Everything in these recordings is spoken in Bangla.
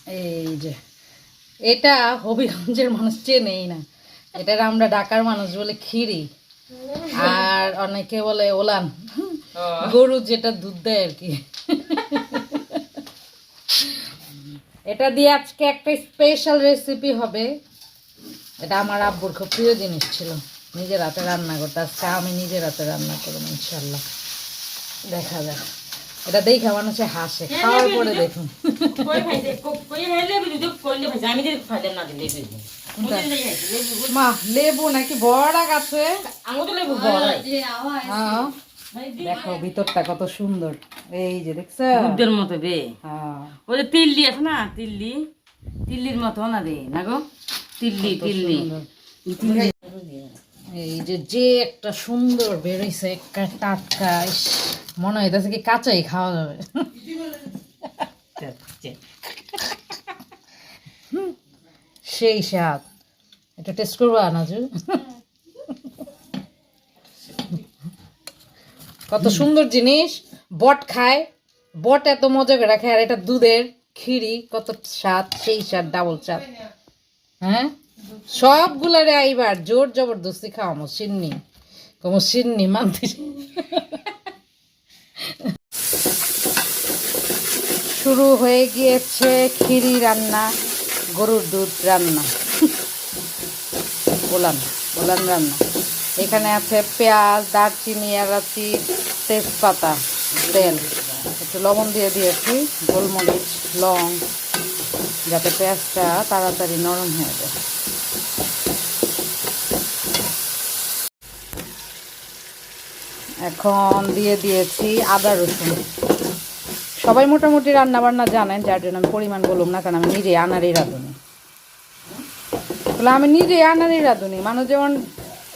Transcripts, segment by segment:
এই যে এটা হবিগঞ্জের মানুষ চেনেই না, এটার আমরা ঢাকার মানুষ বলে খিরি, আর অনেকে বলে ওলান, গরু যেটা দুধ দেয় আর কি। এটা দিয়ে আজকে একটা স্পেশাল রেসিপি হবে। এটা আমার আব্বুর খুব প্রিয় জিনিস ছিল, নিজের হাতে রান্না করতে। আজকে আমি নিজের হাতে রান্না করবো ইনশাল্লাহ, দেখা যাক। এটা দেখে মানুষে হাসে, খাওয়ার পরে দেখুন। মা লেবু নাকি বড়া গাছে, দেখো ভিতরটা কত সুন্দর। এই যে দেখছো দুধের মতো রে, ওই যে তিল্লি আছে না, তিল্লি তিল্লির মতো না রে না গো, তিল্লি তিল্লি। এই যে যে একটা সুন্দর বেরোইছে, একটা টাটকা, মনে হইতেছে কি কাঁচাই খাওয়া যাবে। সেই স্বাদ। এটা টেস্ট করবো আনাজু, কত সুন্দর জিনিস। বট খায়, বট এত মজা করে রাখে, আর এটা দুধের খিরি, কত স্বাদ, সেই স্বাদ, ডাবল স্বাদ। হ্যাঁ সবগুলারে আইবার জোর জবরদস্তি খাওয়ামো, সিন্নি কমো, সিন্নি মানতে। শুরু হয়ে গিয়েছে খিরি রান্না, গরুর দুধ রান্না, ওলান ওলান রান্না। এখানে আছে পেঁয়াজ, দারচিনি, এলাচি, তেজপাতা, তেল, একটু লবণ দিয়ে দিয়েছি, গোলমরিচ, লং, যাতে পেঁয়াজটা তাড়াতাড়ি নরম হয়ে যায়। এখন দিয়ে দিয়েছি আদা রসুন। সবাই মোটামুটি রান্না বান্না জানেন, যার জন্য আমি পরিমাণ বললাম না, কারণ আমি নিজে আনারই রাঁধুনি। তাহলে আমি নিজে আনারই রাঁধুনি, মানুষ যেমন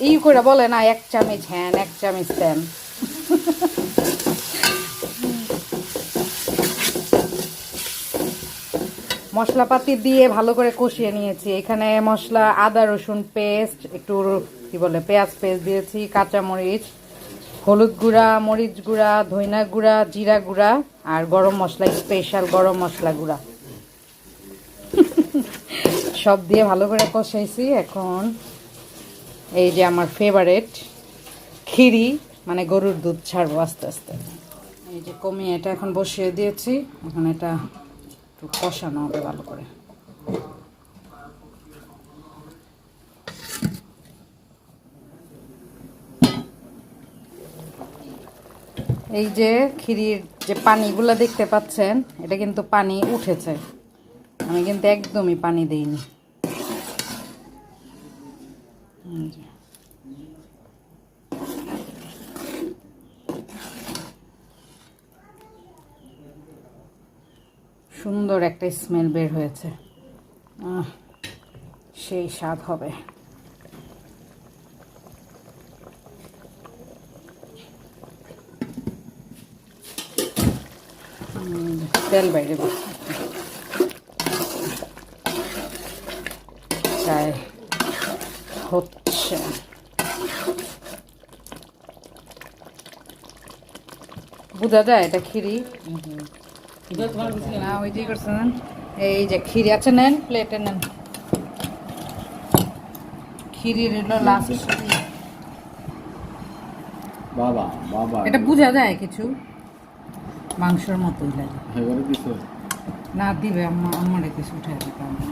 ই করে বলে না, 1 চামচ হ্যান 1 চামচ তেন। মশলাপাতি দিয়ে ভালো করে কষিয়ে নিয়েছি। এখানে মশলা আদা রসুন পেস্ট, একটু কি বলে পেঁয়াজ পেস্ট দিয়েছি, কাঁচামরিচ, হলুদ গুঁড়া, মরিচ গুঁড়া, ধইনা গুঁড়া, জিরা গুঁড়া, আর গরম মশলা, স্পেশাল গরম মশলা গুঁড়া, সব দিয়ে ভালো করে কষাইছি। এখন এই যে আমার ফেভারেট খিরি, মানে গরুর দুধ ছাড়বো আস্তে আস্তে। এই যে কমিয়ে এটা এখন বসিয়ে দিয়েছি, এখন এটা একটু কষানো হবে ভালো করে। এই যে খিরির যে পানিগুলো দেখতে পাচ্ছেন, এটা কিন্তু পানি উঠেছে, আমি কিন্তু একদমই পানি দেইনি। সুন্দর একটা স্মেল বের হয়েছে, সেই স্বাদ হবে। তেল বাইরে প্রায় হচ্ছে। বোঝা যায় এটা খিরি না, ওই যে করছেন। এই যে খিরি আছে, নেন প্লেটে নেন। খিরির হলো লাস্ট। বাবা বাবা, এটা বোঝা যায় কিছু মাংসের মতোই লাগে এবারে কিছু না, দিবে আম্মা, আম্মারে কিছু উঠে দিতে হবে।